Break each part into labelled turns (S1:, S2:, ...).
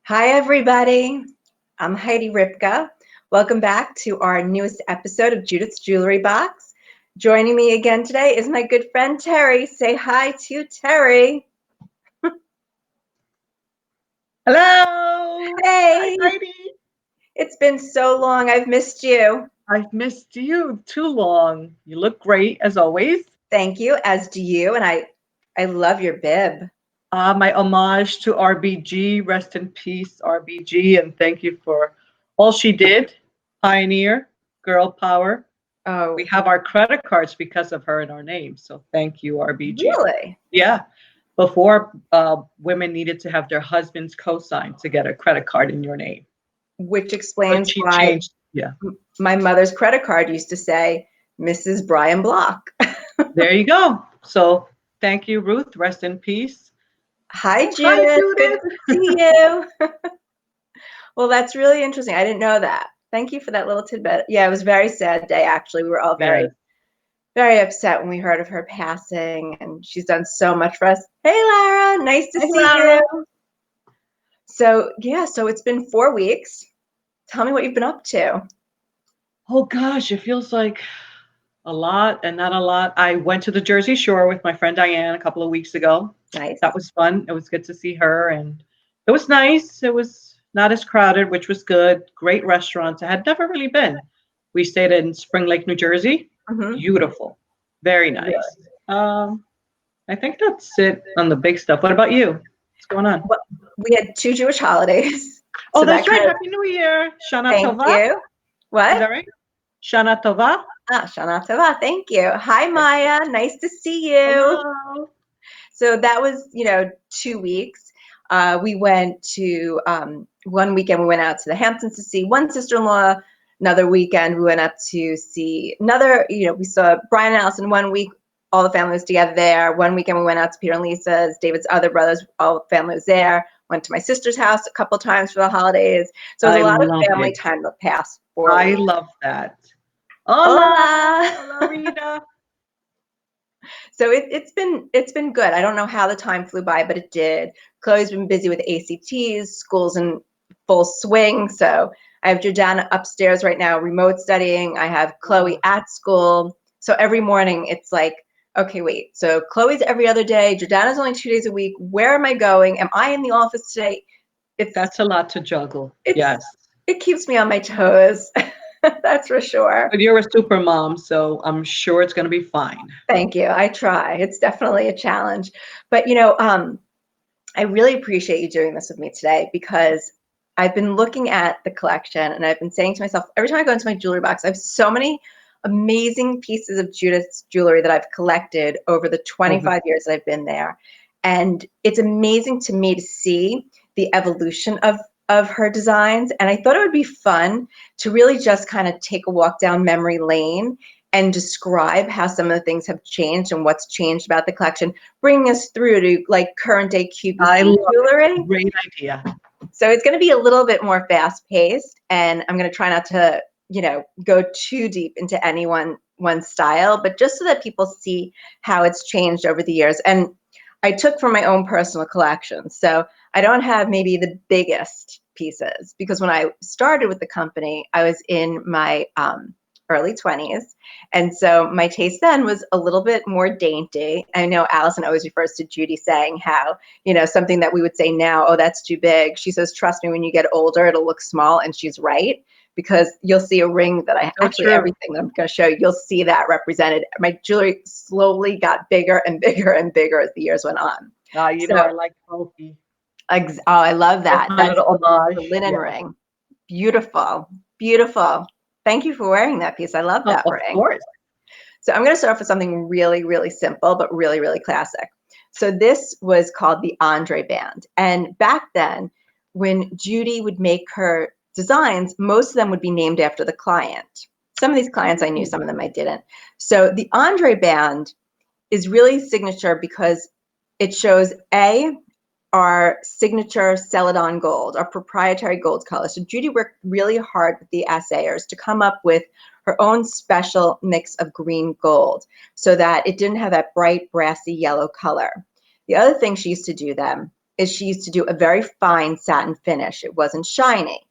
S1: Hi, everybody. I'm Heidi Ripka. Welcome back to our newest episode of Judith's Jewelry Box. Joining me again today is my good friend Terry. Say hi to Terry.
S2: Hello. Hi,
S1: Hey,
S2: Heidi.
S1: it's been so long. I've missed you.
S2: I've missed you too long. You look great as always.
S1: Thank you, as do you. And I love your bib.
S2: My homage to RBG. Rest in peace, RBG, and thank you for all she did. Pioneer, girl power.
S1: Oh,
S2: We have our credit cards because of her in our name. So thank you, RBG.
S1: really?
S2: Yeah. Before, women needed to have their husbands co-sign to get a credit card in your name.
S1: Which
S2: But
S1: explains
S2: she
S1: why
S2: changed. Yeah.
S1: my mother's credit card used to say Mrs. Brian Block.
S2: There you go. So thank you, Ruth. Rest in peace.
S1: Hi,
S2: Hi,
S1: Judith. Good
S2: Judith.
S1: to see you. Well, that's really interesting. I didn't know that. Thank you for that little tidbit. Yeah, it was a very sad day, actually. We were all very,
S2: Yes.
S1: very upset when we heard of her passing, and she's done so much for us. Hey, Lara, nice to
S2: Hi,
S1: see
S2: Lara.
S1: you. So, yeah, so it's been 4 weeks. Tell me what you've been up to.
S2: Oh gosh, it feels like a lot and not a lot. I went to the Jersey Shore with my friend Diane a couple of weeks ago.
S1: Nice.
S2: That was fun. It was good to see her, and it was nice. It was not as crowded, which was good. Great restaurants. I had never really been. We stayed in Spring Lake, New Jersey.
S1: Mm-hmm.
S2: Beautiful. Very
S1: Really?
S2: nice. I think that's it on the big stuff. What about you? What's going on?
S1: Well, we had 2 Jewish holidays,
S2: Oh,
S1: so
S2: that's
S1: that
S2: right.
S1: kind of,
S2: Happy New Year. Shana
S1: thank
S2: Tova.
S1: you.
S2: Is
S1: What?
S2: that right? Shana Tova.
S1: Shana Tova, thank you. Hi,
S2: Okay.
S1: Maya. Nice to see you.
S2: Hello.
S1: So that was, 2 weeks. We went to one weekend. We went out to the Hamptons to see one sister-in-law. Another weekend, we went up to see another. We saw Brian and Allison. One week, all the family was together there. One weekend, we went out to Peter and Lisa's. David's other brothers, all the family was there. Went to my sister's house a couple times for the holidays. So it was
S2: I
S1: a lot of
S2: love
S1: family
S2: it.
S1: time the past 4 weeks.
S2: I love that. Hola.
S1: Hola.
S2: Hola, Rita.
S1: So it's been good. I don't know how the time flew by, but it did. Chloe's been busy with ACTs, school's in full swing. So I have Jordana upstairs right now, remote studying. I have Chloe at school. So every morning it's like, okay, wait. So Chloe's every other day. Jordana's only 2 days a week. Where am I going? Am I in the office today? It's
S2: That's a lot to juggle.
S1: it's
S2: Yes.
S1: it keeps me on my toes. That's for sure.
S2: But you're a super mom, so I'm sure it's going to be fine.
S1: Thank you. I try. It's definitely a challenge. But I really appreciate you doing this with me today because I've been looking at the collection and I've been saying to myself, every time I go into my jewelry box, I have so many amazing pieces of Judith's jewelry that I've collected over the
S2: Mhm.
S1: 25 years that I've been there. And it's amazing to me to see the evolution of her designs. And I thought it would be fun to really just kind of take a walk down memory lane and describe how some of the things have changed and what's changed about the collection, bringing us through to like current day
S2: I
S1: QVC
S2: love
S1: jewelry.
S2: it. Great idea.
S1: So it's going to be a little bit more fast paced, and I'm going to try not to, go too deep into any one style, but just so that people see how it's changed over the years. And I took from my own personal collection. So I don't have maybe the biggest pieces because when I started with the company, I was in my early 20s. And so my taste then was a little bit more dainty. I know Allison always refers to Judy saying how, something that we would say now, oh, that's too big. She says, trust me, when you get older, it'll look small. And she's right, because you'll see a ring that
S2: So
S1: actually
S2: true.
S1: everything that I'm going to show you, you'll see that represented. My jewelry slowly got bigger and bigger and bigger as the years went on.
S2: I like bulky.
S1: Oh, I love
S2: That's
S1: that.
S2: my
S1: That's
S2: little
S1: the
S2: homage.
S1: linen
S2: Yeah.
S1: ring. Beautiful, beautiful. Thank you for wearing that piece. I love
S2: Oh,
S1: that
S2: of
S1: ring.
S2: course.
S1: So I'm going to start off with something really, really simple, but really, really classic. So this was called the Andre band. And back then, when Judy would make her designs, most of them would be named after the client. Some of these clients I knew, some of them I didn't. So the Andre band is really signature because it shows our signature Celadon gold, our proprietary gold color. So Judy worked really hard with the assayers to come up with her own special mix of green gold so that it didn't have that bright brassy yellow color. The other thing she used to do then is she used to do a very fine satin finish. It wasn't shiny.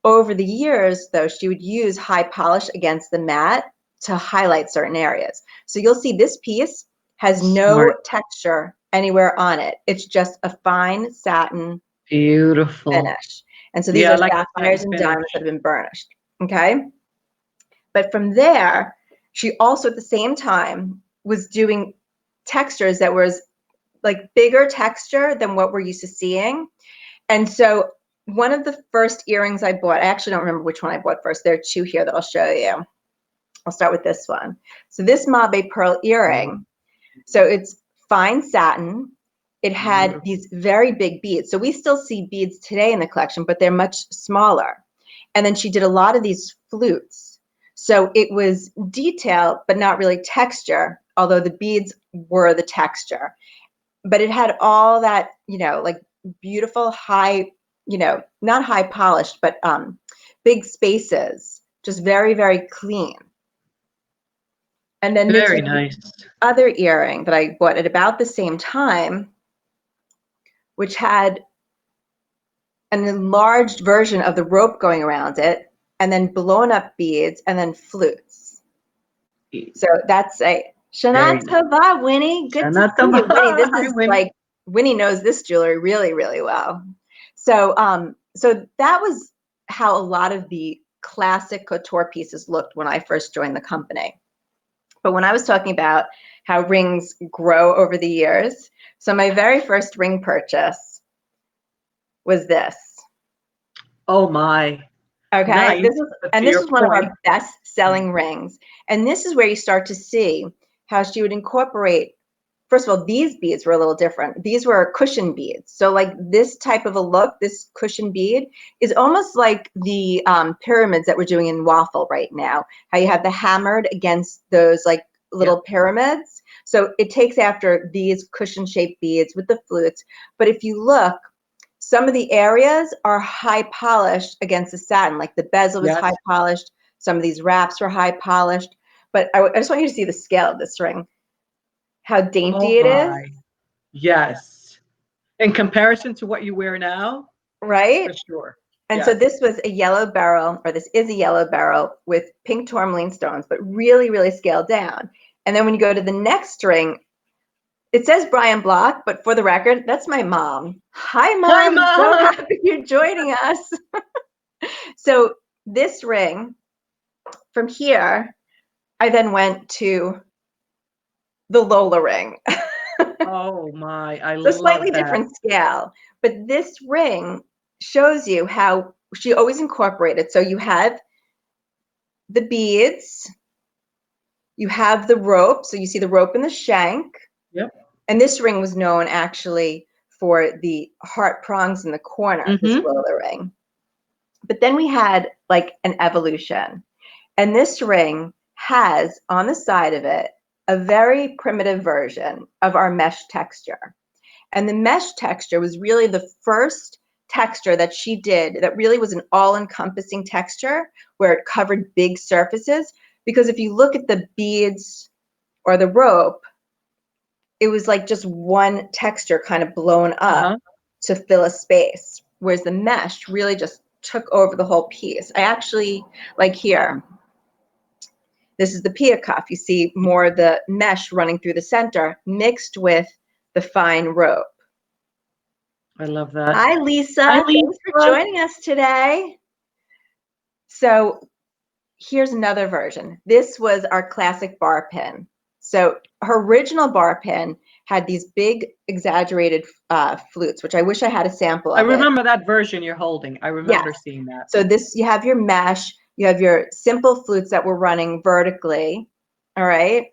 S1: Over the years, though, she would use high polish against the mat to highlight certain areas. So you'll see this piece has no texture anywhere on it. It's just a fine satin finish. And so these are sapphires and diamonds that have been burnished. Okay. But from there, she also at the same time was doing textures that was like bigger texture than what we're used to seeing. And so one of the first earrings I bought, I actually don't remember which one I bought first. There are two here that I'll show you. I'll start with this one. So this Mabe pearl earring, so it's fine satin. It had these very big beads. So we still see beads today in the collection, but they're much smaller. And then she did a lot of these flutes. So it was detail, but not really texture, although the beads were the texture. But it had all that, you know, like beautiful high, you know, not high polished, but big spaces, just very, very clean. And then this other earring that I bought at about the same time, which had an enlarged version of the rope going around it, and then blown up beads, and then flutes. So that's a Shana Tova, Winnie. Good to see you, Winnie. This is like Winnie knows this jewelry really, really well. So, so that was how a lot of the classic couture pieces looked when I first joined the company. But when I was talking about how rings grow over the years, so my very first ring purchase was this.
S2: Oh my.
S1: Okay. Nice. This is one of our best-selling rings. And this is where you start to see how she would incorporate. First of all, these beads were a little different. These were cushion beads. So like this type of a look, this cushion bead is almost like the pyramids that we're doing in waffle right now. How you have the hammered against those like little pyramids. So it takes after these cushion-shaped beads with the flutes. But if you look, some of the areas are high polished against the satin, like the bezel was high polished. Some of these wraps were high polished. But I just want you to see the scale of this ring. How dainty it is.
S2: Yes. In comparison to what you wear now.
S1: Right?
S2: For sure.
S1: And so this was a yellow beryl, or this is a yellow beryl with pink tourmaline stones, but really, really scaled down. And then when you go to the next ring, it says Brian Block, but for the record, that's my mom. Hi, Mom. Hi, Mom. So happy you're joining us. So this ring, from here, I then went to the Lola Ring.
S2: Oh my, I love
S1: that. So slightly different scale, but this ring shows you how she always incorporated. So you have the beads, you have the rope. So you see the rope and the shank.
S2: Yep.
S1: And this ring was known actually for the heart prongs in the corner, this Lola ring. But then we had like an evolution. And this ring has on the side of it a very primitive version of our mesh texture. And the mesh texture was really the first texture that she did that really was an all-encompassing texture where it covered big surfaces. Because if you look at the beads or the rope, it was like just one texture kind of blown up to fill a space, whereas the mesh really just took over the whole piece. I actually, like here, this is the Pia cuff. You see more of the mesh running through the center mixed with the fine rope.
S2: I love that.
S1: Hi, Lisa.
S2: Hi, Lisa.
S1: Thanks for joining us today. So here's another version. This was our classic bar pin. So her original bar pin had these big exaggerated flutes, which I wish I had a sample of.
S2: I remember that version you're holding. I remember seeing that.
S1: So this, you have your mesh, you have your simple flutes that were running vertically, all right?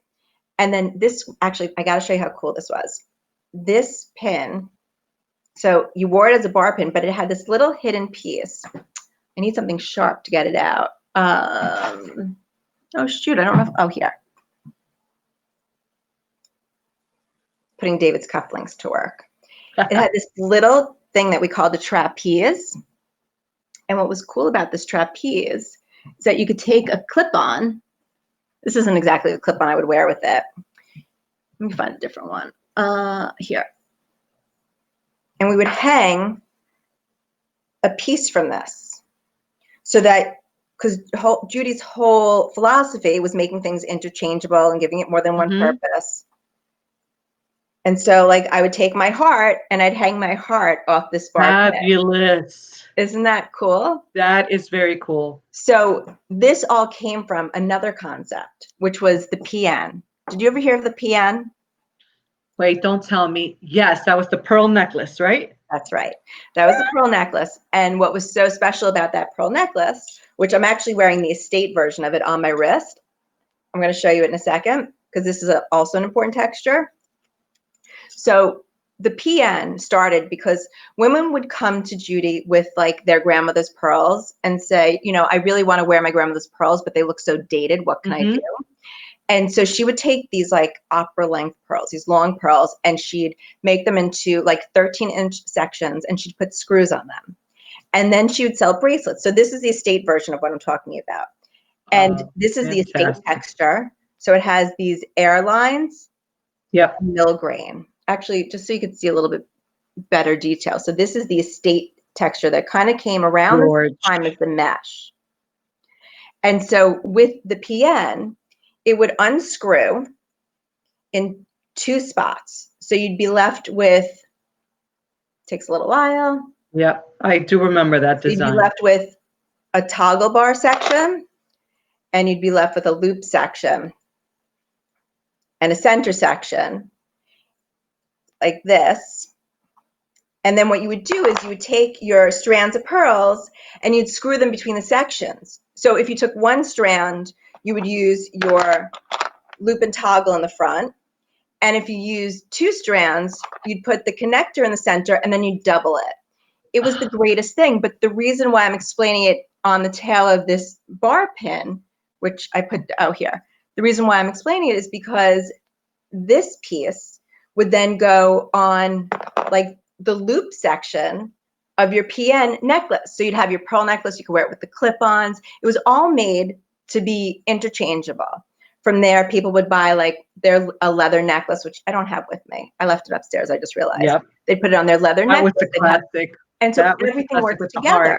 S1: And then this, actually, I gotta show you how cool this was. This pin, so you wore it as a bar pin, but it had this little hidden piece. I need something sharp to get it out. Oh shoot, I don't know if, oh here. Putting David's cufflinks to work. It had this little thing that we called the trapeze. And what was cool about this trapeze is that you could take a clip-on. This isn't exactly the clip-on I would wear with it. Let me find a different one. Here. and we would hang a piece from this, so that, because Judy's whole philosophy was making things interchangeable and giving it more than one purpose. And so, like, I would take my heart and I'd hang my heart off this bar pin.
S2: Fabulous.
S1: Isn't that cool?
S2: That is very cool.
S1: So this all came from another concept, which was the PN. Did you ever hear of the PN?
S2: Wait, don't tell me. Yes, that was the pearl necklace, right?
S1: That's right. That was the pearl necklace. And what was so special about that pearl necklace, which I'm actually wearing the estate version of it on my wrist. I'm going to show you it in a second, because this is also an important texture. So the PN started because women would come to Judy with like their grandmother's pearls and say, you know, I really want to wear my grandmother's pearls, but they look so dated. What can I do? And so she would take these like opera length pearls, these long pearls, and she'd make them into like 13-inch sections, and she'd put screws on them. And then she would sell bracelets. So this is the estate version of what I'm talking about. And this is the estate texture. So it has these airlines.
S2: Yep.
S1: Mill grain. Actually, just so you could see a little bit better detail. So this is the estate texture that kind of came around the same time as the mesh. And so with the PN, it would unscrew in 2 spots. So you'd be left with, takes a little while.
S2: Yep, I do remember that design.
S1: You'd be left with a toggle bar section, and you'd be left with a loop section and a center section like this. And then what you would do is you would take your strands of pearls and you'd screw them between the sections. So if you took one strand, you would use your loop and toggle in the front. And if you use 2 strands, you'd put the connector in the center and then you'd double it. It was the greatest thing. But the reason why I'm explaining it on the tail of this bar pin, which I put out here, the reason why I'm explaining it is because this piece would then go on like the loop section of your PN necklace. So you'd have your pearl necklace, you could wear it with the clip-ons. It was all made to be interchangeable. From there, people would buy like a leather necklace, which I don't have with me. I left it upstairs, I just realized.
S2: Yep.
S1: They'd put it on their leather necklace.
S2: That was the classic.
S1: And so everything works together.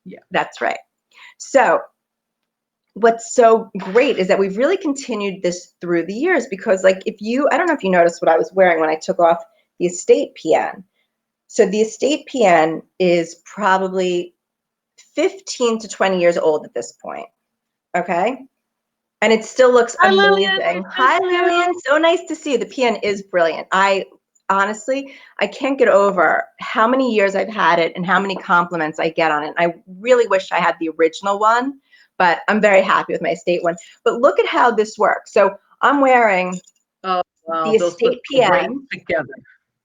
S2: Yeah,
S1: that's right. So what's so great is that we've really continued this through the years, because like I don't know if you noticed what I was wearing when I took off the estate PN. So the estate PN is probably 15 to 20 years old at this point. Okay. And it still looks amazing. Hi, Lillian. So nice to see you. The PN is brilliant. Honestly, I can't get over how many years I've had it and how many compliments I get on it. I really wish I had the original one, but I'm very happy with my estate one. But look at how this works. So I'm wearing the estate PN,
S2: together.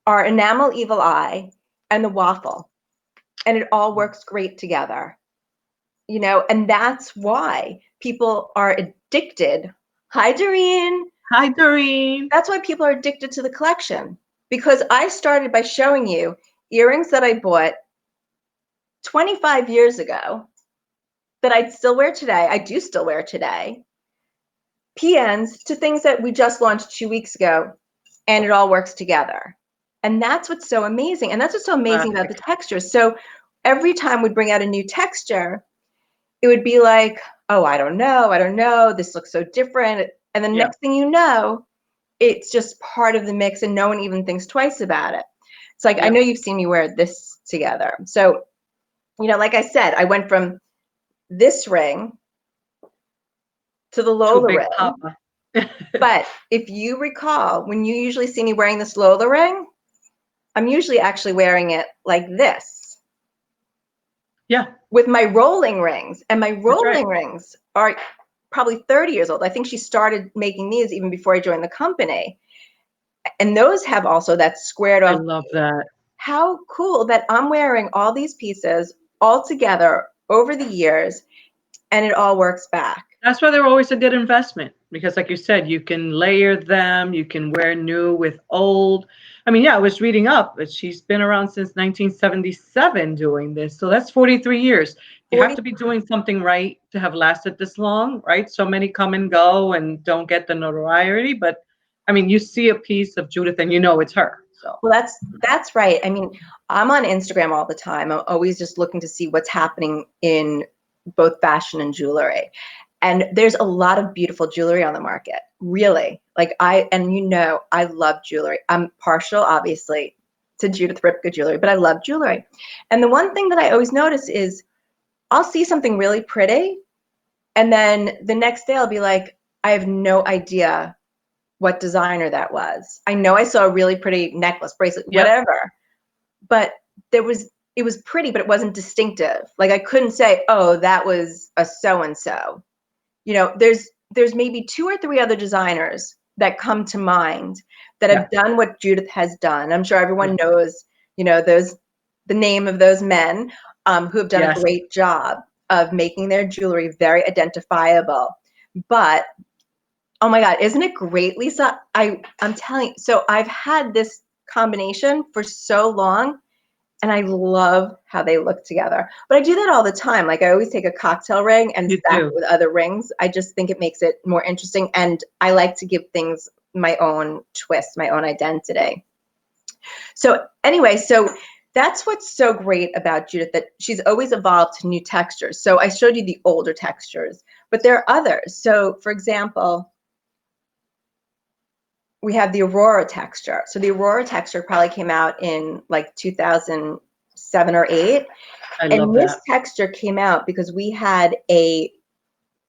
S1: our enamel evil eye, and the waffle. And it all works great together. You know, and that's why people are addicted. Hi, Doreen.
S2: Hi, Doreen.
S1: That's why people are addicted to the collection. Because I started by showing you earrings that I bought 25 years ago that I'd still wear today. I do still wear today. PNs to things that we just launched 2 weeks ago, and it all works together. And that's what's so amazing. And that's what's so amazing about the textures. So every time we bring out a new texture, it would be like, oh, I don't know. This looks so different. And the next thing you know, it's just part of the mix and no one even thinks twice about it. It's like, I know you've seen me wear this together. So, you know, like I said, I went from this ring to the Lola ring. But if you recall, when you usually see me wearing this Lola ring, I'm usually actually wearing it like this.
S2: Yeah.
S1: With my rolling rings. And my rolling rings are probably 30 years old. I think she started making these even before I joined the company. And those have also that squared off.
S2: I love that.
S1: How cool that I'm wearing all these pieces all together over the years, and it all works back.
S2: That's why they're always a good investment, because like you said, you can layer them, you can wear new with old. I mean, I was reading up, but she's been around since 1977 doing this. So that's 43 years. You have to be doing something right to have lasted this long, right? So many come and go and don't get the notoriety. But I mean, you see a piece of Judith and you know it's her. So.
S1: Well, that's right. I mean, I'm on Instagram all the time. I'm always just looking to see what's happening in both fashion and jewelry. And there's a lot of beautiful jewelry on the market, really. Like I love jewelry. I'm partial, obviously, to Judith Ripka jewelry, but I love jewelry. And the one thing that I always notice is I'll see something really pretty, and then the next day I'll be like, I have no idea what designer that was. I know I saw a really pretty necklace, bracelet, whatever, but it was pretty, but it wasn't distinctive. Like I couldn't say, oh, that was a so-and-so. You know, there's maybe 2 or 3 other designers that come to mind that have done what Judith has done. I'm sure everyone knows, you know, the name of those men who have done a great job of making their jewelry very identifiable. But oh my God, isn't it great, Lisa? I'm telling you, so I've had this combination for so long, and I love how they look together. But I do that all the time. Like I always take a cocktail ring and stack it with other rings. I just think it makes it more interesting, and I like to give things my own twist, my own identity. So anyway, so that's what's so great about Judith, that she's always evolved to new textures. So I showed you the older textures, but there are others. So for example, we have the Aurora Texture. So the Aurora Texture probably came out in like 2007 or 8. And this texture came out because we had a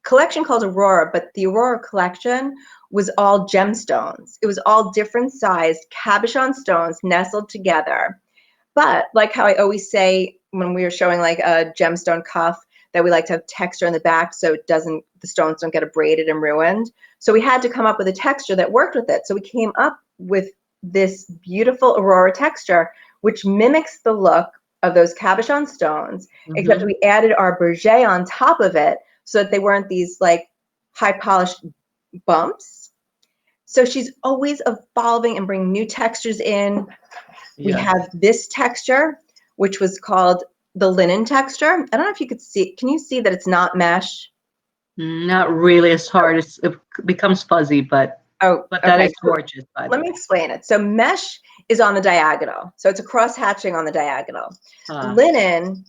S1: collection called Aurora, but the Aurora collection was all gemstones. It was all different sized cabochon stones nestled together. But like how I always say when we were showing like a gemstone cuff, that we like to have texture in the back so the stones don't get abraded and ruined. So we had to come up with a texture that worked with it. So we came up with this beautiful Aurora texture, which mimics the look of those cabochon stones, except we added our berget on top of it so that they weren't these like high polished bumps. So she's always evolving and bringing new textures in. We have this texture, which was called the linen texture. I don't know if you could see, can you see that it's not mesh?
S2: Not really as hard. It becomes fuzzy, but that is gorgeous.
S1: Let me explain it. So mesh is on the diagonal. So it's a cross hatching on the diagonal. Linen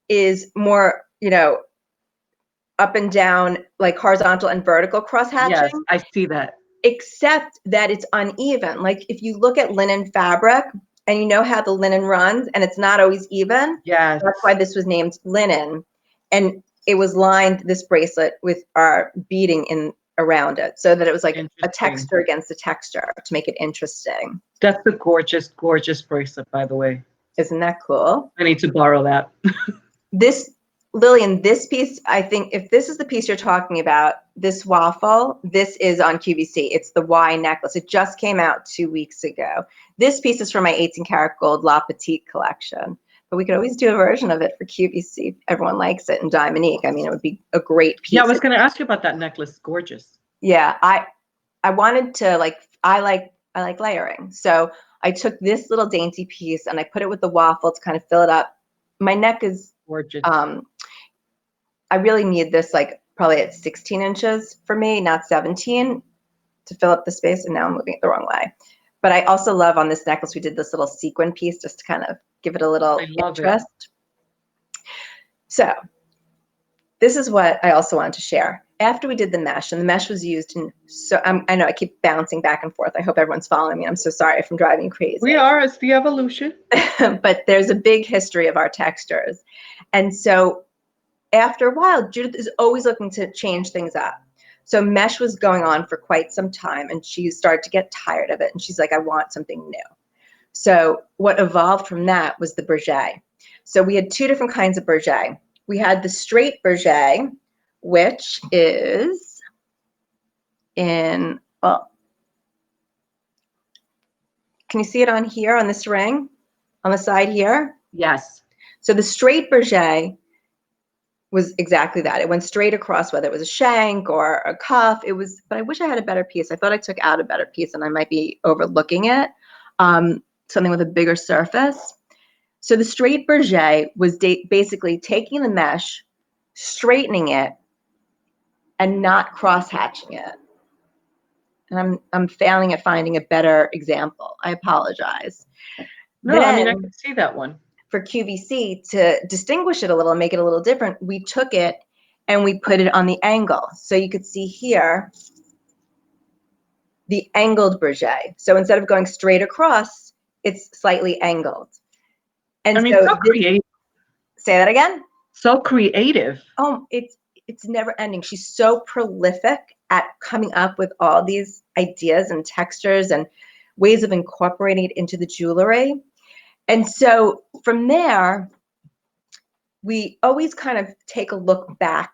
S1: is more, you know, up and down, like horizontal and vertical cross hatching.
S2: Yes, I see that.
S1: Except that it's uneven. Like if you look at linen fabric, and you know how the linen runs, and it's not always even.
S2: Yes.
S1: That's why this was named linen. And it was lined, this bracelet, with our beading in around it, so that it was like a texture against a texture to make it interesting.
S2: That's a gorgeous, gorgeous bracelet, by the way.
S1: Isn't that cool?
S2: I need to borrow that.
S1: Lillian, this piece, I think if this is the piece you're talking about, this waffle, this is on QVC. It's the Y necklace. It just came out 2 weeks ago. This piece is from my 18 karat gold La Petite collection, but we could always do a version of it for QVC if everyone likes it, and Diamonique. I mean, it would be a great piece.
S2: Yeah, I was going to ask you about that necklace. Gorgeous.
S1: Yeah, I wanted to I like layering. So I took this little dainty piece and I put it with the waffle to kind of fill it up. My neck is
S2: gorgeous.
S1: I really need this like probably at 16 inches for me, not 17, to fill up the space. And now I'm moving it the wrong way. But I also love on this necklace, we did this little sequin piece just to kind of give it a little interest. So this is what I also wanted to share. After we did the mesh, and the mesh was used in, so I know I keep bouncing back and forth. I hope everyone's following me. I'm so sorry if I'm driving you crazy.
S2: We are. It's the evolution.
S1: But there's a big history of our textures. And so after a while, Judith is always looking to change things up. So mesh was going on for quite some time, and she started to get tired of it. And she's like, I want something new. So what evolved from that was the berget. So we had 2 different kinds of berget. We had the straight berget, which is in, well, can you see it on here, on this ring, on the side here?
S2: Yes.
S1: So the straight berget was exactly that. It went straight across, whether it was a shank or a cuff. It was, but I wish I had a better piece. I thought I took out a better piece and I might be overlooking it. Something with a bigger surface. So the straight berget was basically taking the mesh, straightening it, and not cross hatching it. And I'm failing at finding a better example. I apologize.
S2: No, I mean, I
S1: Then
S2: can see that one.
S1: for QVC, to distinguish it a little, make it a little different, we took it and we put it on the angle. So you could see here the angled brochet. So instead of going straight across, it's slightly angled. And
S2: I mean,
S1: so
S2: so creative.
S1: Say that again?
S2: So creative.
S1: Oh, it's never ending. She's so prolific at coming up with all these ideas and textures and ways of incorporating it into the jewelry. And so from there, we always kind of take a look back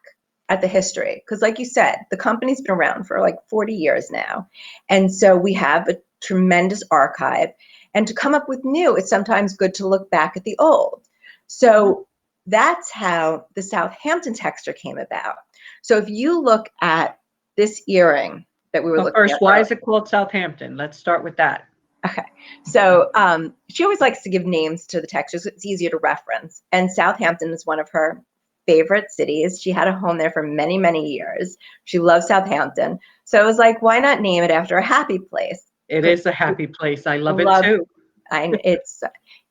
S1: at the history. Because like you said, the company's been around for like 40 years now. And so we have a tremendous archive. And to come up with new, it's sometimes good to look back at the old. So that's how the Southampton texture came about. So if you look at this earring that we were looking
S2: First,
S1: at
S2: why
S1: earlier.
S2: is it called Southampton? Let's start with that.
S1: Okay, so she always likes to give names to the textures. It's easier to reference. And Southampton is one of her favorite cities. She had a home there for many, many years. She loves Southampton. So I was like, why not name it after a happy place?
S2: It is a happy place. I love it too.
S1: It's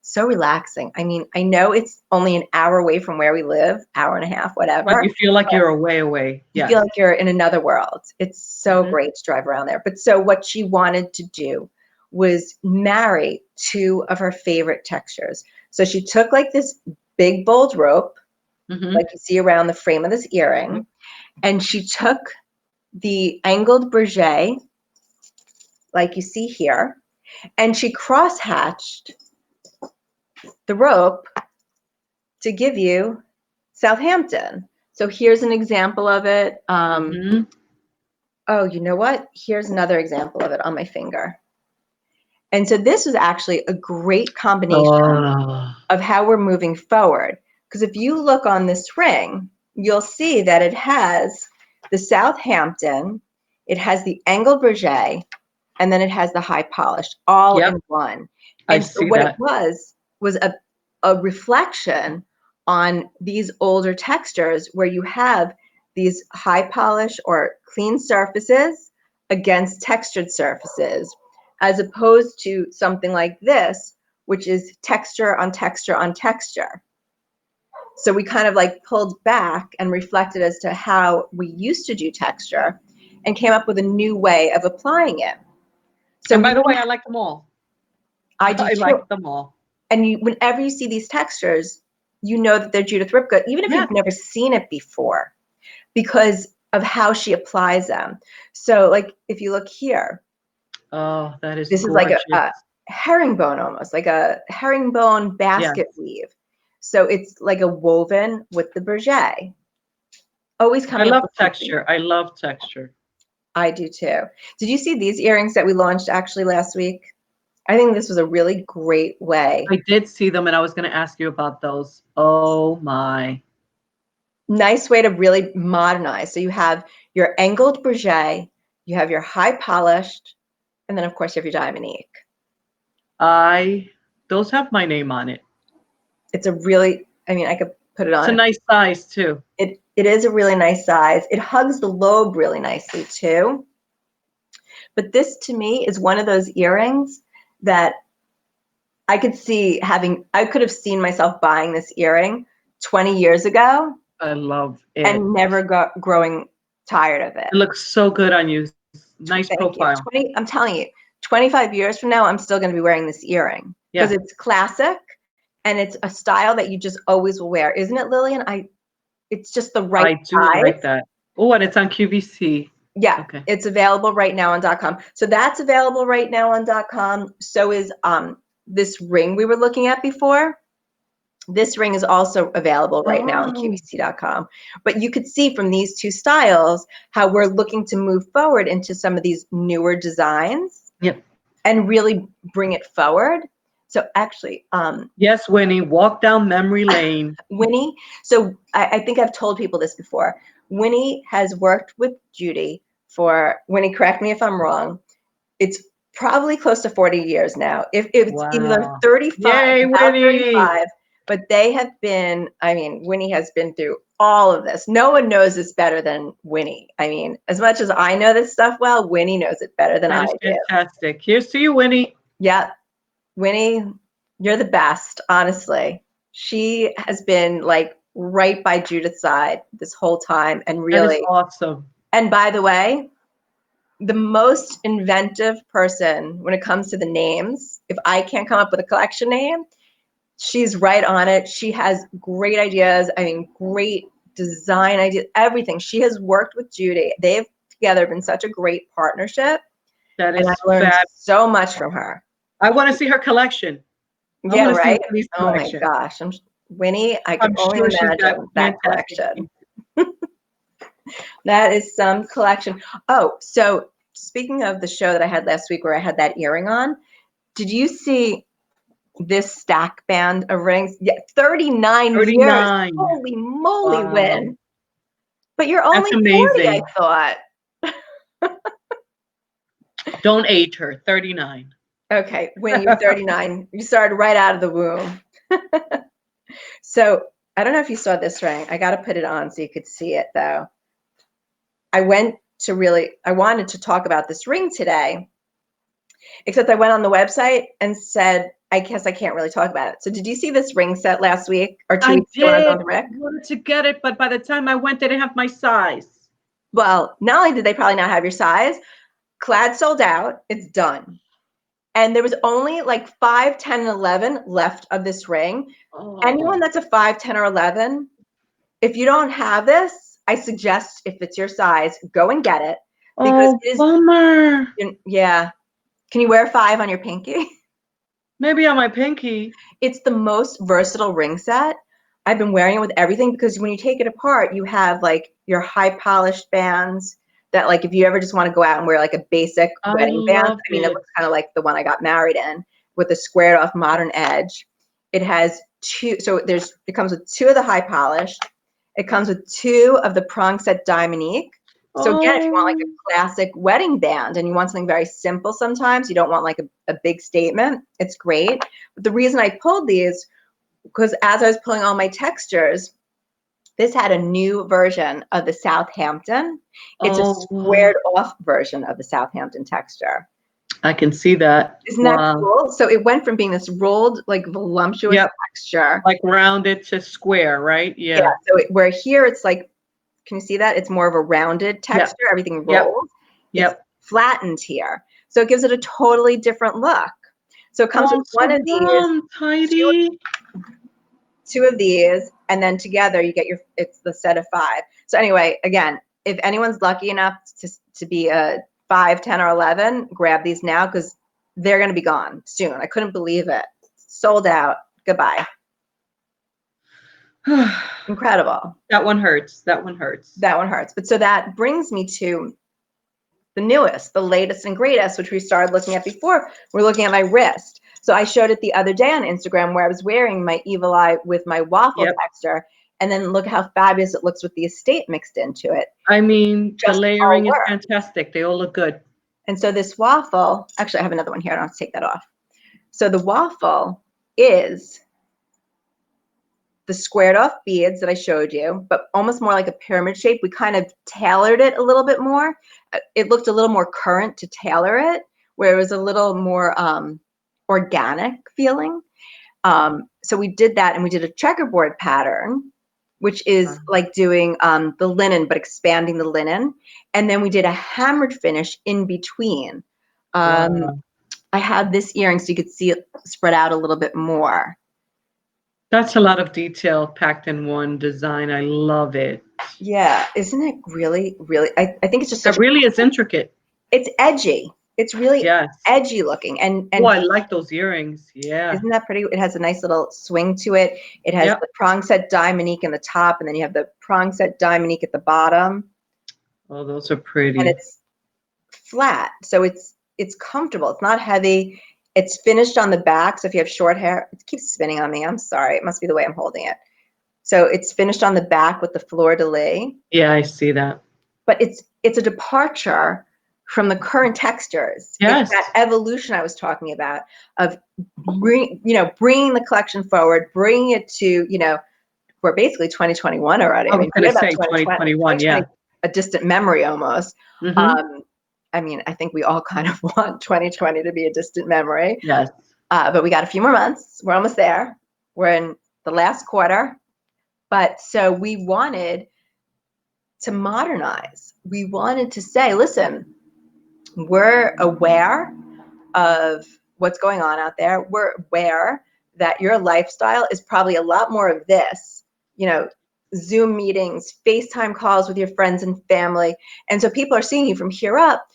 S1: so relaxing. I mean, I know it's only an hour away from where we live, hour and a half, whatever.
S2: But you feel like you're away.
S1: You feel like you're in another world. It's so great to drive around there. But so what she wanted to do was marry two of her favorite textures. So she took like this big bold rope, like you see around the frame of this earring, and she took the angled brochet, like you see here, and she cross-hatched the rope to give you Southampton. So here's an example of it. Oh, you know what? Here's another example of it on my finger. And so this was actually a great combination of how we're moving forward. Because if you look on this ring, you'll see that it has the Southampton, it has the angled brochet, and then it has the high polished all in one. And so what it was a reflection on these older textures where you have these high polish or clean surfaces against textured surfaces, as opposed to something like this, which is texture on texture on texture. So we kind of like pulled back and reflected as to how we used to do texture and came up with a new way of applying it. So
S2: and by the way, I like them all.
S1: I do too.
S2: Like them all.
S1: And whenever you see these textures, you know that they're Judith Ripka, even if you've never seen it before, because of how she applies them. So like if you look here,
S2: this
S1: is like a herringbone, almost like a herringbone basket weave. So it's like a woven with the brochet. Always coming.
S2: I love texture. I love texture.
S1: I do too. Did you see these earrings that we launched actually last week? I think this was a really great way.
S2: I did see them, and I was going to ask you about those. Oh my.
S1: Nice way to really modernize. So you have your angled brochet, you have your high polished, and then of course you have your diamond-ique.
S2: Those have my name on it.
S1: It's a really, I mean, I could put it on.
S2: It's a nice size too.
S1: It is a really nice size. It hugs the lobe really nicely too. But this to me is one of those earrings that I could see I could have seen myself buying this earring 20 years ago.
S2: I love it.
S1: And never growing tired of it.
S2: It looks so good on you. Nice profile.
S1: I'm telling you, 25 years from now, I'm still going to be wearing this earring because it's classic and it's a style that you just always will wear. Isn't it, Lillian? It's just the right size.
S2: I do like that. Oh, and it's on QVC.
S1: Yeah, it's available right now on .com. So that's available right now on .com. So is this ring we were looking at before. This ring is also available right now on QVC.com. But you could see from these two styles how we're looking to move forward into some of these newer designs and really bring it forward. So actually,
S2: yes, Winnie, walk down memory lane.
S1: Winnie, so I think I've told people this before. Winnie has worked with Judy for, Winnie, correct me if I'm wrong, it's probably close to 40 years now. If it's either 35,
S2: Yay,
S1: about
S2: Winnie.
S1: 35, But they have been, I mean, Winnie has been through all of this. No one knows this better than Winnie. I mean, as much as I know this stuff well, Winnie knows it better than
S2: That
S1: I
S2: is
S1: do.
S2: fantastic. Here's to you, Winnie.
S1: Yeah, Winnie, you're the best, honestly. She has been like right by Judith's side this whole time and
S2: That is
S1: really,
S2: awesome.
S1: and by the way, the most inventive person when it comes to the names, if I can't come up with a collection name, she's right on it. She has great ideas. I mean, great design ideas, everything. She has worked with Judy. They've together been such a great partnership.
S2: That
S1: And I
S2: is
S1: learned
S2: fab.
S1: so much from her.
S2: I want to see her collection. I
S1: Yeah,
S2: want to see
S1: right?
S2: Winnie's
S1: Oh my
S2: collection.
S1: gosh. Winnie, I could
S2: I'm
S1: only
S2: sure she's got
S1: imagine that
S2: fantastic
S1: collection.
S2: things.
S1: That is some collection. Oh, so speaking of the show that I had last week where I had that earring on, did you see this stack band of rings? Yeah, 39 years.
S2: 39.
S1: Holy moly,
S2: Wow.
S1: Win. But you're
S2: That's
S1: only 40, I
S2: amazing.
S1: thought.
S2: Don't age her. 39.
S1: Okay, Win, you're 39. You started right out of the womb. So I don't know if you saw this ring. I got to put it on so you could see it, though. I wanted to talk about this ring today, except I went on the website and said, I guess I can't really talk about it. So did you see this ring set last week or 2
S2: I
S1: weeks ago when I was
S2: did.
S1: on the Rick?
S2: I wanted to get it, but by the time I went, they didn't have my size.
S1: Well, not only did they probably not have your size, Clad sold out. It's done. And there was only like 5, 10, and 11 left of this ring.
S2: Oh.
S1: Anyone that's a 5, 10, or 11, if you don't have this, I suggest if it's your size, go and get it. Because
S2: Oh,
S1: it is,
S2: bummer.
S1: yeah. Can you wear 5 on your pinky?
S2: Maybe on my pinky.
S1: It's the most versatile ring set. I've been wearing it with everything because when you take it apart, you have like your high polished bands that like if you ever just want to go out and wear like a basic
S2: I
S1: wedding band,
S2: love
S1: I mean, it
S2: it.
S1: looks kind of like the one I got married in with the squared off modern edge. It has 2, so it comes with 2 of the high polished. It comes with 2 of the prong set Diamonique. So again, if you want like a classic wedding band and you want something very simple sometimes, you don't want like a big statement, it's great. But the reason I pulled these, because as I was pulling all my textures, this had a new version of the Southampton. It's a squared off version of the Southampton texture.
S2: I can see that.
S1: Isn't that cool? So it went from being this rolled, like voluptuous texture.
S2: Like rounded to square, right? Yeah.
S1: Yeah. So where here it's like, can you see that? It's more of a rounded texture. Everything rolls. It's flattened here. So it gives it a totally different look. So it comes with one of these,
S2: Heidi.
S1: 2 of these, and then together you get it's the set of 5. So anyway, again, if anyone's lucky enough to be a 5, 10, or 11, grab these now because they're going to be gone soon. I couldn't believe it. Sold out. Goodbye. Incredible.
S2: That one hurts. That one hurts.
S1: That one hurts. But so that brings me to the newest, the latest and greatest, which we started looking at before. We're looking at my wrist. So I showed it the other day on Instagram where I was wearing my Evil Eye with my waffle texture. And then look how fabulous it looks with the estate mixed into it.
S2: I mean, the layering is fantastic. They all look good.
S1: And so this waffle, actually I have another one here. I don't have to take that off. So the waffle is the squared off beads that I showed you, but almost more like a pyramid shape. We kind of tailored it a little bit more. It looked a little more current to tailor it, where it was a little more organic feeling. So we did that, and we did a checkerboard pattern, which is like doing the linen, but expanding the linen. And then we did a hammered finish in between. I have this earring so you could see it spread out a little bit more.
S2: That's a lot of detail packed in one design. I love it.
S1: Yeah, isn't it really, really? I think it's just
S2: it really is intricate.
S1: It's edgy. It's really edgy looking. And
S2: oh, I like those earrings. Yeah.
S1: Isn't that pretty? It has a nice little swing to it. It has the prong set Diamonique in the top, and then you have the prong set Diamonique at the bottom.
S2: Oh, those are pretty.
S1: And it's flat, so it's comfortable. It's not heavy. It's finished on the back, so if you have short hair, it keeps spinning on me. I'm sorry. It must be the way I'm holding it. So it's finished on the back with the fleur-de-lis.
S2: Yeah, I see that.
S1: But it's a departure from the current textures.
S2: Yes.
S1: It's that evolution I was talking about of bringing the collection forward, bringing it to, we're basically 2021 already.
S2: I was going to say
S1: 2020,
S2: 2021, yeah.
S1: a distant memory almost.
S2: Mm-hmm.
S1: I think we all kind of want 2020 to be a distant memory.
S2: Yes.
S1: But we got a few more months. We're almost there. We're in the last quarter. But so we wanted to modernize. We wanted to say, listen, we're aware of what's going on out there. We're aware that your lifestyle is probably a lot more of this, Zoom meetings, FaceTime calls with your friends and family. And so people are seeing you from here up,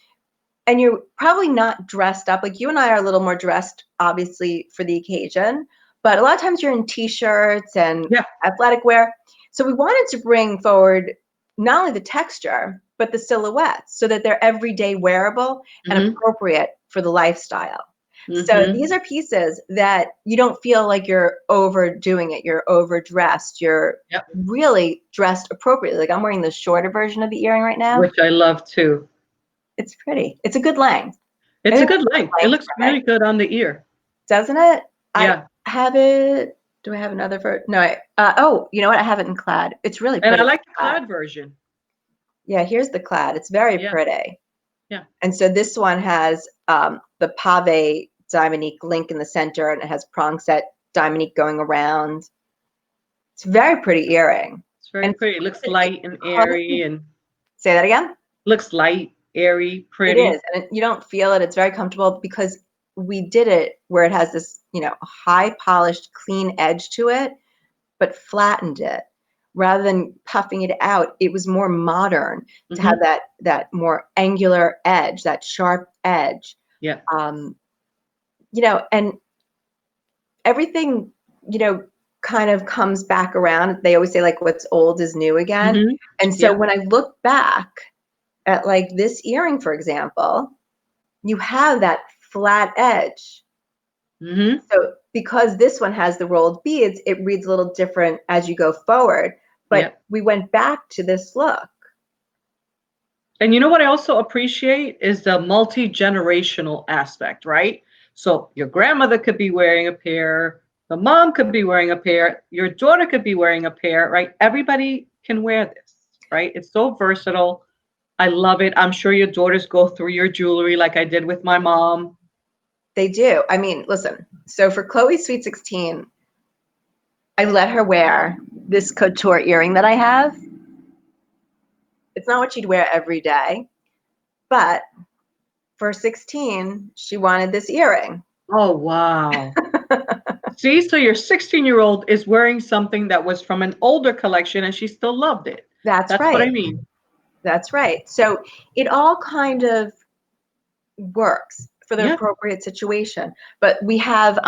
S1: and you're probably not dressed up. Like you and I are a little more dressed, obviously, for the occasion, but a lot of times you're in t-shirts and athletic wear. So we wanted to bring forward not only the texture, but the silhouettes so that they're everyday wearable and appropriate for the lifestyle. So these are pieces that you don't feel like you're overdoing it. You're overdressed. You're really dressed appropriately. Like I'm wearing the shorter version of the earring right now.
S2: Which I love too.
S1: It's pretty. It's a good length.
S2: It's a good length. It looks very good on the ear.
S1: Doesn't it?
S2: Yeah.
S1: I have it. Do I have another version? No. You know what? I have it in clad. It's really pretty.
S2: And I like the clad version.
S1: Yeah, here's the clad. It's very pretty.
S2: Yeah.
S1: And so this one has the pave diamonique link in the center, and it has prong set diamonique going around. It's a very pretty earring.
S2: It's very pretty. It looks light and airy. And
S1: say that again?
S2: Looks light, airy, pretty.
S1: It is. And you don't feel it. It's very comfortable because we did it where it has this, high polished, clean edge to it, but flattened it. Rather than puffing it out, it was more modern to have that more angular edge, that sharp edge.
S2: Yeah.
S1: And everything, kind of comes back around. They always say like what's old is new again. And so when I look back at like this earring, for example, you have that flat edge. So because this one has the rolled beads, it reads a little different as you go forward. But we went back to this look.
S2: And you know what I also appreciate is the multi-generational aspect, right? So your grandmother could be wearing a pair, the mom could be wearing a pair, your daughter could be wearing a pair, right? Everybody can wear this, right? It's so versatile. I love it. I'm sure your daughters go through your jewelry like I did with my mom.
S1: They do. I mean, listen, so for Chloe's Sweet 16, I let her wear this couture earring that I have. It's not what she'd wear every day, but for 16, she wanted this earring.
S2: Oh, wow. See, so your 16-year-old is wearing something that was from an older collection and she still loved it.
S1: That's right.
S2: That's what I mean.
S1: That's right. So it all kind of works for the appropriate situation. But we have,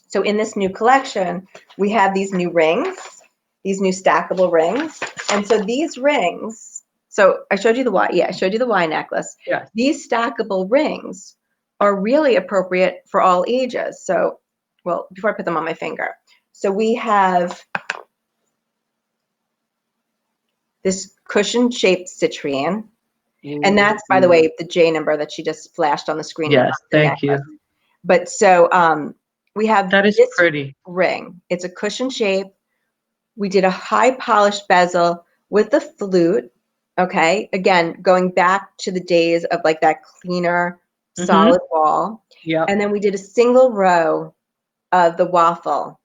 S1: so in this new collection, we have these new rings, these new stackable rings. And so these rings, so I showed you the Y. Yeah, I showed you the Y necklace.
S2: Yes.
S1: These stackable rings are really appropriate for all ages. So, well, before I put them on my finger. So we have this cushion-shaped citrine. And that's, by the way, the J number that she just flashed on the screen.
S2: Yes, thank you.
S1: But so we have
S2: this pretty
S1: ring. It's a cushion shape. We did a high polished bezel with the flute. Okay, again, going back to the days of like that cleaner, solid wall.
S2: Yeah.
S1: And then we did a single row of the waffle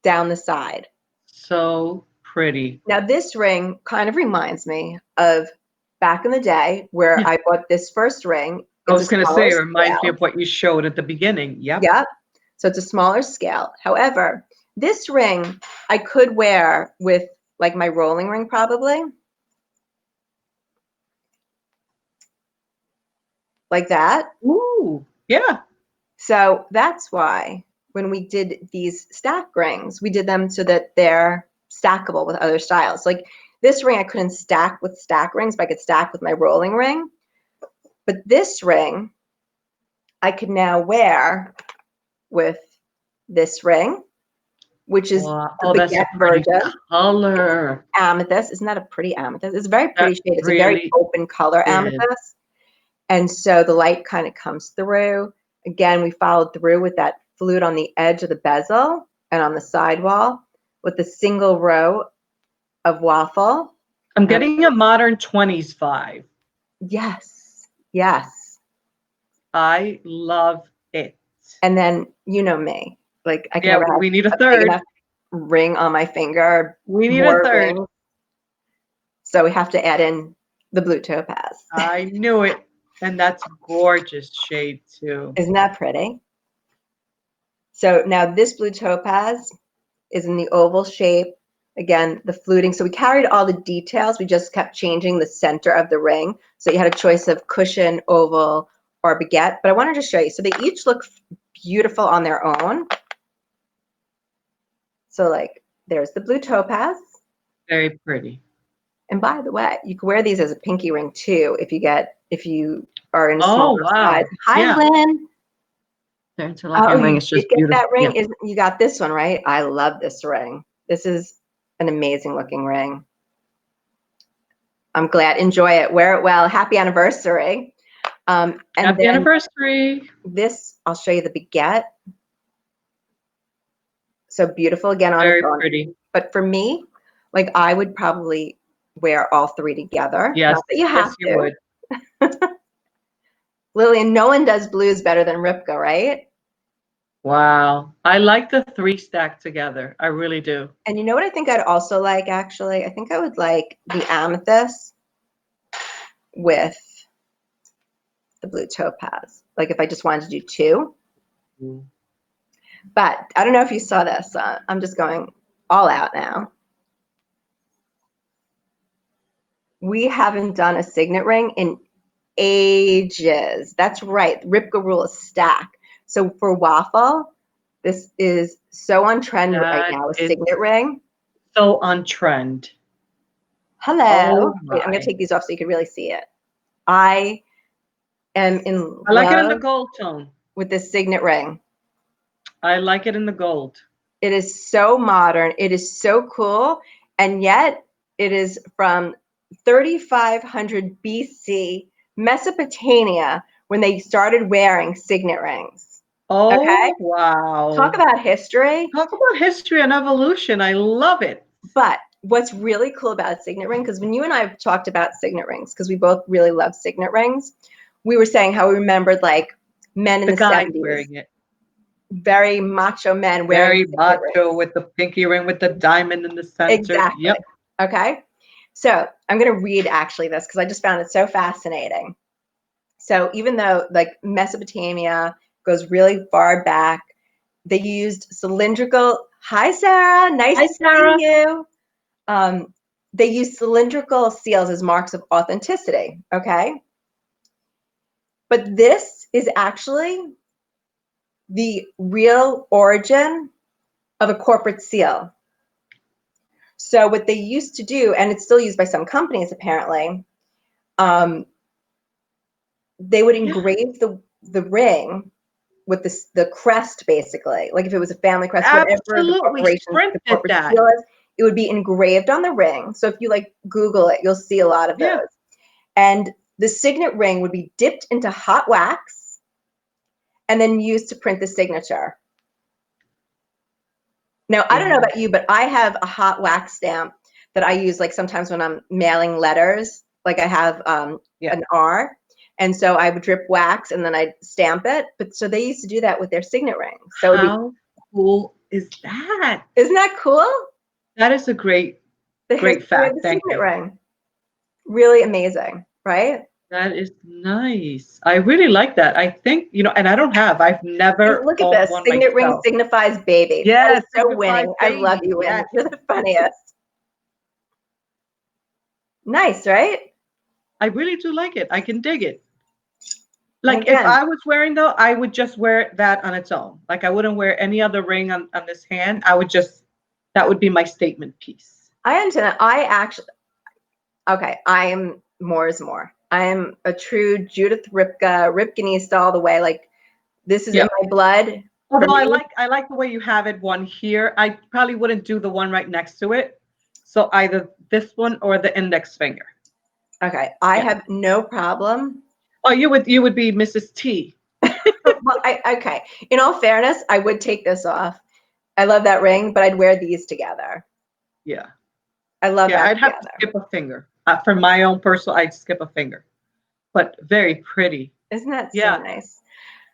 S1: down the side.
S2: So pretty.
S1: Now this ring kind of reminds me of back in the day where I bought this first ring.
S2: I was going to say, it reminds me of what you showed at the beginning. Yep.
S1: Yep. So it's a smaller scale. However, this ring I could wear with like my rolling ring probably. Like that.
S2: Ooh, yeah.
S1: So that's why when we did these stack rings, we did them so that they're stackable with other styles. Like this ring I couldn't stack with stack rings, but I could stack with my rolling ring. But this ring I could now wear with this ring, which is the baguette version.
S2: Color.
S1: Amethyst. Isn't that a pretty amethyst? It's a very pretty shade. It's a very open color amethyst. And so the light kind of comes through. Again, we followed through with that flute on the edge of the bezel and on the sidewall with a single row of waffle.
S2: I'm getting a modern 20s vibe.
S1: Yes, yes.
S2: I love it.
S1: And then you know me, like I can
S2: Yeah,
S1: never have
S2: we need a
S1: big
S2: third.
S1: enough ring on my finger.
S2: We need
S1: more
S2: a third.
S1: rings. So we have to add in the blue topaz.
S2: I knew it. And that's gorgeous shade too.
S1: Isn't that pretty? So now this blue topaz is in the oval shape. Again, the fluting. So we carried all the details. We just kept changing the center of the ring. So you had a choice of cushion, oval, or baguette. But I wanted to show you. So they each look beautiful on their own. So like there's the blue topaz.
S2: Very pretty.
S1: And by the way, you can wear these as a pinky ring too if you are in a smaller size. Hi,
S2: yeah.
S1: Lynn.
S2: The interlocking ring is just beautiful.
S1: That ring? Yeah. You got this one, right? I love this ring. This is an amazing looking ring. I'm glad. Enjoy it. Wear it well. Happy anniversary. And
S2: happy anniversary.
S1: This, I'll show you the baguette. So beautiful again on
S2: very
S1: its own.
S2: pretty.
S1: But for me, like I would probably wear all three together.
S2: Yes,
S1: not that you have
S2: you would.
S1: Lillian, no one does blues better than Ripka, right?
S2: Wow. I like the three stacked together. I really do.
S1: And you know what I think I'd also like, actually? I think I would like the amethyst with the blue topaz. Like if I just wanted to do two. Mm. But I don't know if you saw this. I'm just going all out now. We haven't done a signet ring in ages. That's right. Ripka rule is stack. So for waffle, this is so on trend right now, a signet ring.
S2: So on trend.
S1: Hello. Oh, wait, I'm going to take these off so you can really see it. I am in love.
S2: I like it in the gold tone.
S1: With this signet ring.
S2: I like it in the gold.
S1: It is so modern. It is so cool. And yet it is from 3500 BC, Mesopotamia, when they started wearing signet rings.
S2: Oh, okay? Wow.
S1: Talk about history.
S2: Talk about history and evolution. I love it.
S1: But what's really cool about a signet ring, because when you and I have talked about signet rings, because we both really love signet rings, we were saying how we remembered like men in the 70s.
S2: Wearing it.
S1: Very macho men wearing
S2: very macho rings. With the pinky ring with the diamond in the center.
S1: Exactly. Yep. Okay. So I'm going to read actually this because I just found it so fascinating. So even though like Mesopotamia goes really far back, they used cylindrical. Hi, Sarah. Nice to see you. They used cylindrical seals as marks of authenticity. Okay. But this is actually the real origin of a corporate seal. So what they used to do, and it's still used by some companies apparently, they would engrave the ring with the crest, basically. Like if it was a family crest, whatever the corporate seal is, it would be engraved on the ring. So if you like Google it, you'll see a lot of those. And the signet ring would be dipped into hot wax and then used to print the signature. Now, I don't know about you, but I have a hot wax stamp that I use like sometimes when I'm mailing letters, like I have an R. And so I would drip wax and then I'd stamp it. But so they used to do that with their signet rings. So
S2: how cool is that?
S1: Isn't that cool?
S2: That is a great fact.
S1: Thank you. Ring. Really amazing, right?
S2: That is nice. I really like that. I think, and I've never.
S1: Look at this. Signet ring signifies baby.
S2: Yes.
S1: So winning. Baby. I love you, Win. Yes. You're the funniest. Nice, right?
S2: I really do like it. I can dig it. Like if I was wearing though, I would just wear that on its own. Like I wouldn't wear any other ring on this hand. That would be my statement piece.
S1: I understand. I am more is more. I am a true Judith Ripka, Ripkinista all the way. Like this is in my blood.
S2: Although I like the way you have it one here. I probably wouldn't do the one right next to it. So either this one or the index finger.
S1: Okay. I have no problem
S2: Oh, you would be Mrs. T.
S1: Well, okay. In all fairness, I would take this off. I love that ring, but I'd wear these together.
S2: Yeah.
S1: I love
S2: Yeah,
S1: that
S2: I'd have to
S1: together.
S2: skip a finger. For my own personal, I'd skip a finger. But very pretty.
S1: Isn't that so
S2: Yeah.
S1: nice?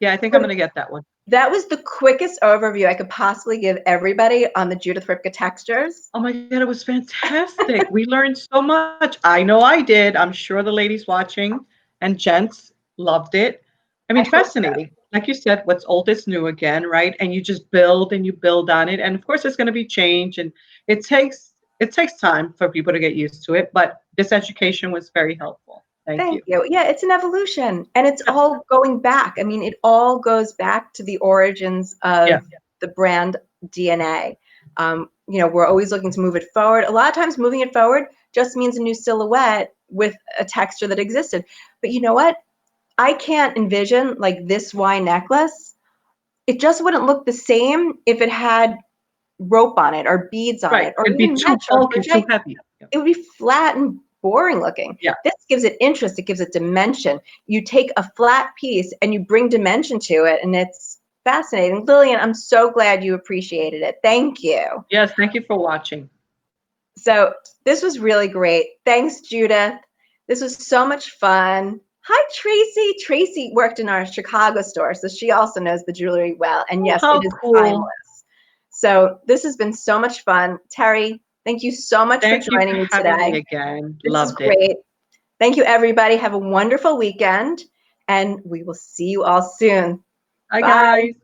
S2: Yeah, I think I'm
S1: So
S2: going to get that one.
S1: that was the quickest overview I could possibly give everybody on the Judith Ripka textures.
S2: Oh my God, it was fantastic. We learned so much. I know I did. I'm sure the ladies watching and gents loved it. I
S1: I
S2: mean,
S1: hope so.
S2: fascinating. Like you said, what's old is new again, right? And you just build and you build on it. And of course, there's going to be change, and it takes time for people to get used to it. But this education was very helpful. Thank you.
S1: Thank you. Yeah, it's an evolution, and it's
S2: Yeah.
S1: all going back. I mean, it all goes back to the origins
S2: Yeah.
S1: of the brand DNA. We're always looking to move it forward. A lot of times, moving it forward just means a new silhouette with a texture that existed. But you know what? I can't envision like this Y necklace. It just wouldn't look the same if it had rope on it or beads on
S2: Right.
S1: it or
S2: It'd be
S1: even
S2: too
S1: mesh or
S2: bulky, too
S1: crochet.
S2: heavy. Yeah.
S1: It would be flat and boring looking.
S2: Yeah.
S1: This gives it interest. It gives it dimension. You take a flat piece and you bring dimension to it, and it's fascinating. Lillian, I'm so glad you appreciated it. Thank you.
S2: Yes. Thank you for watching.
S1: So this was really great. Thanks, Judith. This was so much fun. Hi, Tracy. Tracy worked in our Chicago store, so she also knows the jewelry well. And yes,
S2: How
S1: it is
S2: cool.
S1: timeless. So this has been so much fun. Terry, thank you so much for
S2: Thank you for
S1: joining me
S2: having me
S1: today.
S2: again.
S1: This is
S2: Loved it.
S1: great. Thank you, everybody. Have a wonderful weekend, and we will see you all soon.
S2: Hi,
S1: Bye.
S2: guys.